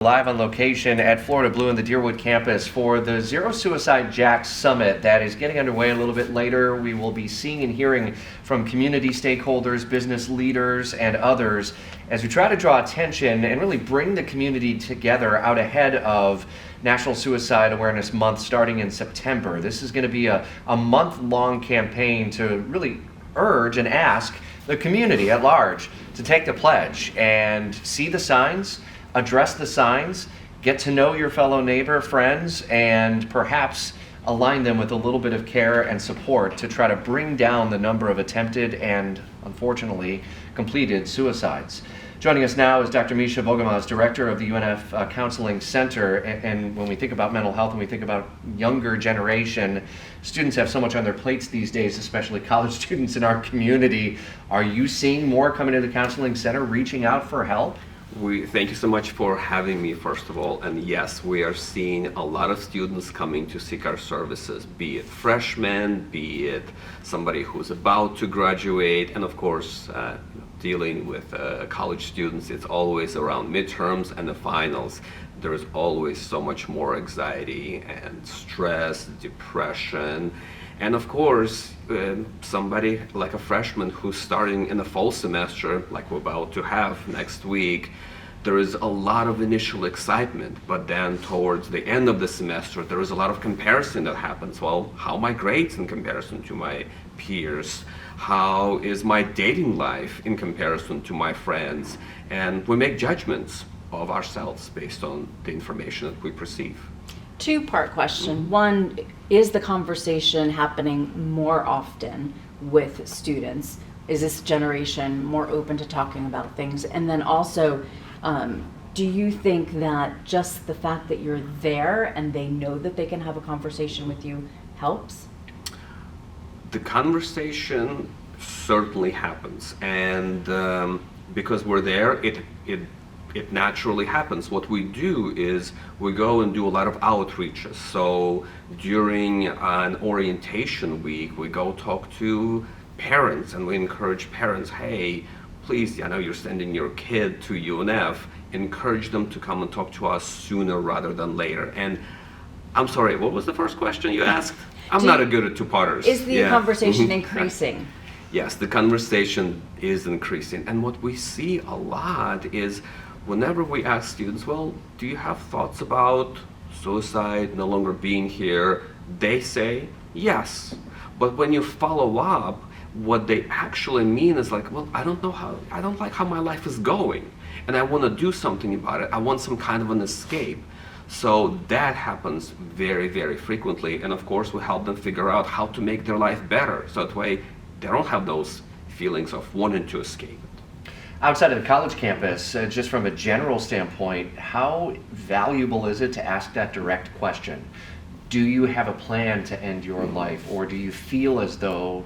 Live on location at Florida Blue in the Deerwood campus for the Zero Suicide Jack Summit that is getting underway a little bit later. We will be seeing and hearing from community stakeholders, business leaders, and others as we try to draw attention and really bring the community together out ahead of National Suicide Awareness Month starting in September. This is going to be a month-long campaign to really urge and ask the community at large to take the pledge and see the signs, address the signs, get to know your fellow neighbor, friends, and perhaps align them with a little bit of care and support to try to bring down the number of attempted and, unfortunately, completed suicides. Joining us now is Dr. Misha Bogomaz, director of the UNF Counseling Center. And when we think about mental health and we think about younger generation, students have so much on their plates these days, especially college students in our community. Are you seeing more coming to the counseling center reaching out for help? Thank you so much for having me, first of all. And yes, we are seeing a lot of students coming to seek our services, be it freshmen, be it somebody who's about to graduate, and of course, dealing with college students, it's always around midterms and the finals. There's always so much more anxiety and stress, depression. And of course, somebody like a freshman who's starting in the fall semester, like we're about to have next week, there is a lot of initial excitement, but then towards the end of the semester, there is a lot of comparison that happens. Well, how are my grades in comparison to my peers? How is my dating life in comparison to my friends? And we make judgments of ourselves based on the information that we perceive. Two-part question. One, is the conversation happening more often with students? Is this generation more open to talking about things? And then also, do you think that just the fact that you're there and they know that they can have a conversation with you helps? The conversation certainly happens, and because we're there, it naturally happens. What we do is we go and do a lot of outreaches. So during an orientation week, we go talk to parents and we encourage parents, hey, please, I know you're sending your kid to UNF, encourage them to come and talk to us sooner rather than later. And I'm sorry, what was the first question you asked? I'm not good at two-parters. Is the conversation increasing? Yes, the conversation is increasing. And what we see a lot is whenever we ask students, well, do you have thoughts about suicide, no longer being here? They say yes. But when you follow up, what they actually mean is like, well, I don't like how my life is going, and I want to do something about it. I want some kind of an escape. So that happens very, very frequently. And of course, we help them figure out how to make their life better. So that way, they don't have those feelings of wanting to escape. Outside of the college campus, just from a general standpoint, how valuable is it to ask that direct question? Do you have a plan to end your life, or do you feel as though,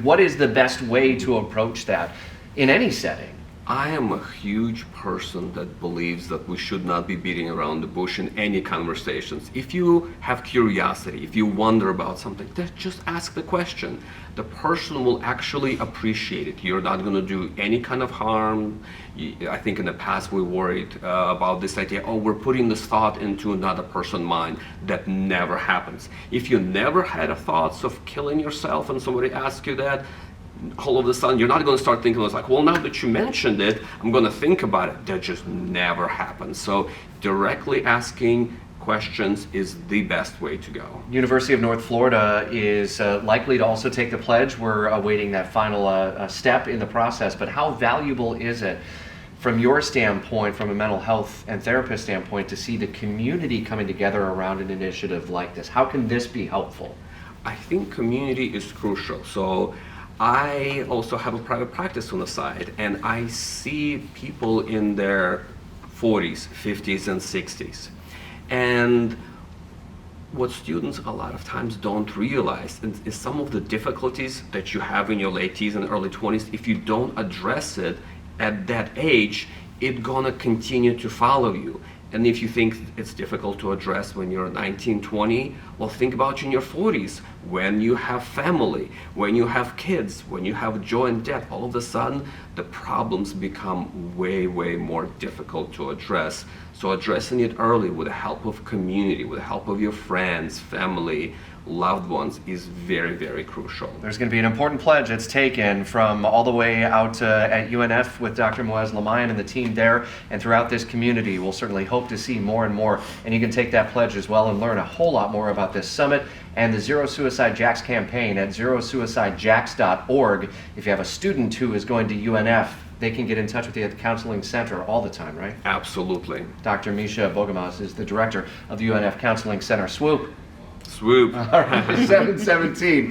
what is the best way to approach that in any setting? I am a huge person that believes that we should not be beating around the bush in any conversations. If you have curiosity, if you wonder about something, then just ask the question. The person will actually appreciate it. You're not going to do any kind of harm. I think in the past we worried about this idea, oh, we're putting this thought into another person's mind. That never happens. If you never had a thoughts of killing yourself and somebody asks you that, all of a sudden you're not going to start thinking, like, well, now that you mentioned it, I'm going to think about it. That just never happens. So directly asking questions is the best way to go. University of North Florida is likely to also take the pledge. We're awaiting that final step in the process, but how valuable is it from your standpoint, from a mental health and therapist standpoint, to see the community coming together around an initiative like this? How can this be helpful? I think community is crucial. So I also have a private practice on the side, and I see people in their 40s, 50s, and 60s. And what students a lot of times don't realize is some of the difficulties that you have in your late teens and early 20s. If you don't address it at that age, it's gonna continue to follow you. And if you think it's difficult to address when you're 19, 20, well, think about you in your 40s. when you have family, when you have kids, when you have joint debt, all of a sudden the problems become way, way more difficult to address. So addressing it early with the help of community, with the help of your friends, family, loved ones is very, very crucial. There's going to be an important pledge that's taken from all the way out at UNF with Dr. Moaz Lamayan and the team there, and throughout this community. We'll certainly hope to see more and more, and you can take that pledge as well and learn a whole lot more about this summit and the Zero Suicide Jacks campaign at zerosuicidejacks.org. If you have a student who is going to UNF, they can get in touch with you at the Counseling Center all the time, right? Absolutely. Dr. Misha Bogomaz is the director of the UNF Counseling Center. Swoop. Swoop. All right, 7:17.